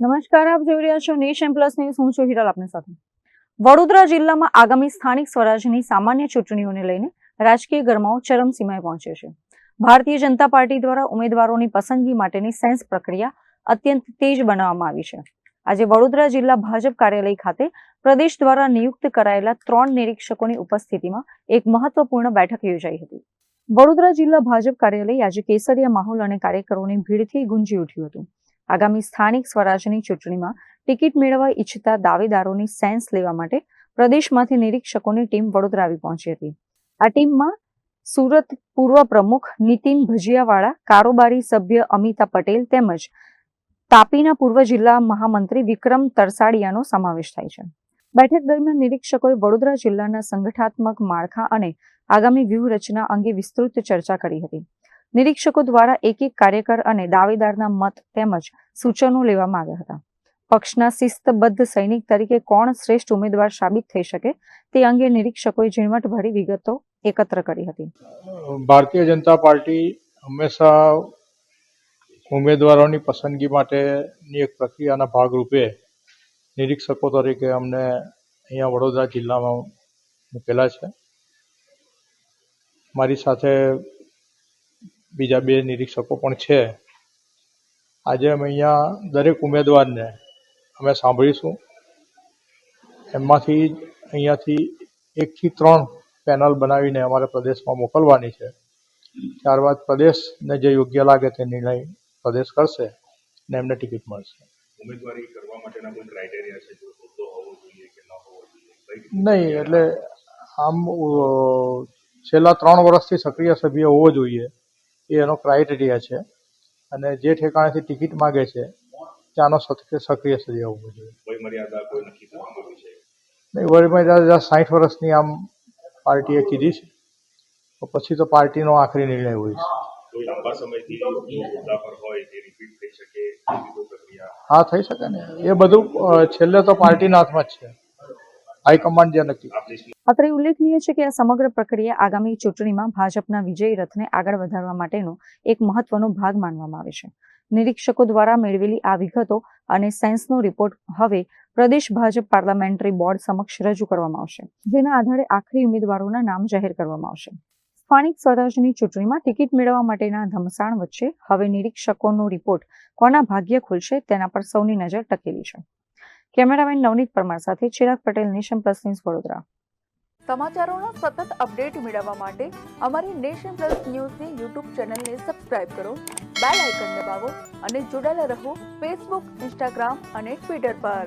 નમસ્કાર, આપ જોઈ રહ્યા છો નેશન પ્લસ ન્યૂઝ. હું છું હિરલ આપની સાથે. વડોદરા જિલ્લામાં આગામી સ્થાનિક સ્વરાજની સામાન્ય ચૂંટણીઓને લઈને રાજકીય ગરમાવો ચરમસીમાએ પહોંચ્યો છે. ભારતીય જનતા પાર્ટી દ્વારા ઉમેદવારોની પસંદગી માટેની સેન્સ પ્રક્રિયા અત્યંત તેજ બનાવવામાં આવી છે. આજે વડોદરા જિલ્લા ભાજપ કાર્યાલય ખાતે પ્રદેશ દ્વારા નિયુક્ત કરાયેલા 3 નિરીક્ષકોની ઉપસ્થિતિમાં એક મહત્વપૂર્ણ બેઠક યોજાઈ હતી. વડોદરા જિલ્લા ભાજપ કાર્યાલય આજે કેસરિયા માહોલ અને કાર્યકરોની ભીડથી ગુંજી ઉઠ્યું હતું. આગામી સ્થાનિક સ્વરાજની ચૂંટણીમાં ટિકિટ મેળવવા ઈચ્છતા દાવેદારોની સેન્સ લેવા માટે પ્રદેશમાંથી નિરીક્ષકોની ટીમ વડોદરા આવી પહોંચી હતી. આ ટીમમાં સુરત પૂર્વ પ્રમુખ નીતિન ભજીયાવાળા, કારોબારી સભ્ય અમિતા પટેલ તેમજ તાપીના પૂર્વ જિલ્લા મહામંત્રી વિક્રમ તરસાડિયાનો સમાવેશ થાય છે. બેઠક દરમિયાન નિરીક્ષકોએ વડોદરા જિલ્લાના સંગઠનાત્મક માળખા અને આગામી વ્યૂહરચના અંગે વિસ્તૃત ચર્ચા કરી હતી. નિરીક્ષકો દ્વારા એક કાર્યકર અને દાવેદારના મત તેમજ સૂચનો લેવામાં આવ્યા હતા. પક્ષના શિસ્તબદ્ધ સૈનિક તરીકે કોણ શ્રેષ્ઠ ઉમેદવાર સાબિત થઈ શકે તે અંગે નિરીક્ષકોએ ઝીણવટભરી વિગતો એકત્ર કરી હતી. ભારતીય જનતા પાર્ટી હંમેશા ઉમેદવારોની પસંદગી માટેની એક પ્રક્રિયાના ભાગરૂપે નિરીક્ષકો તરીકે અમને અહીંયા વડોદરા જિલ્લામાં મૂકેલા છે. મારી સાથે બીજા 2 નિરીક્ષકો પણ છે. આજે અમે અહીંયા દરેક ઉમેદવારને અમે સાંભળીશું. એમાંથી અહીંયાથી 1 થી 3 પેનલ બનાવીને અમારા પ્રદેશમાં મોકલવાની છે. ત્યારબાદ પ્રદેશને જે યોગ્ય લાગે તે નિર્ણય પ્રદેશ કરશે અને એમને ટિકિટ મળશે. ઉમેદવારી કરવા માટેના કોઈ ક્રાઇટેરિયા છે? જો હોદ્દો હોવો જોઈએ કે ન હોવો જોઈએ? નહીં, એટલે આમ છેલ્લા 3 વર્ષથી સક્રિય સભ્ય હોવો જોઈએ એ એનો ક્રાઇટેરિયા છે. અને જે ઠેકાણેથી ટિકિટ માગે છે ત્યાંનો સક્રિય સભ્ય હોવો જોઈએ. વયમર્યાદા કોઈ નક્કી કરવામાં આવી છે? નહીં, વયમર્યાદા 60 વર્ષની આમ પાર્ટીએ કીધી છે. તો પછી તો પાર્ટીનો આખરી નિર્ણય હોય છે. કોઈ લાંબા સમયથી હોદ્દા પર હોય તે રિપીટ થઈ શકે એવી પ્રક્રિયા? હા, થઈ શકે ને. એ બધું છેલ્લે તો પાર્ટીના હાથમાં જ છે. હાઈકમાન્ડ જે નક્કી. અત્રે ઉલ્લેખનીય છે કે આ સમગ્ર પ્રક્રિયા આગામી ચૂંટણીમાં ભાજપના વિજયી રથને આગળ વધારવા માટેનો એક મહત્વનો ભાગ માનવામાં આવે છે. નિરીક્ષકો દ્વારા મેળવેલી આ વિગતો અને સેન્સનો રિપોર્ટ હવે પ્રદેશ ભાજપ પાર્લામેન્ટરી બોર્ડ સમક્ષ રજૂ કરવામાં આવશે, જેના આધારે આખરી ઉમેદવારોના નામ જાહેર કરવામાં આવશે. સ્થાનિક સ્વરાજની ચૂંટણીમાં ટિકિટ મેળવવા માટેના ધમસાણ વચ્ચે હવે નિરીક્ષકોનો રિપોર્ટ કોના ભાગ્ય ખુલશે તેના પર સૌની નજર ટકેલી છે. કેમેરામેન નવનીત પરમાર સાથે Chirag Patel, Nation Plus News, Vadodara. સમાચારોના સતત અપડેટ મેળવવા માટે અમારી નેશન પ્લસ ન્યૂઝની યુટ્યુબ ચેનલને સબસ્ક્રાઇબ કરો, બેલ આઇકન દબાવો અને જોડાયેલા રહો ફેસબુક, ઇન્સ્ટાગ્રામ અને ટ્વિટર પર.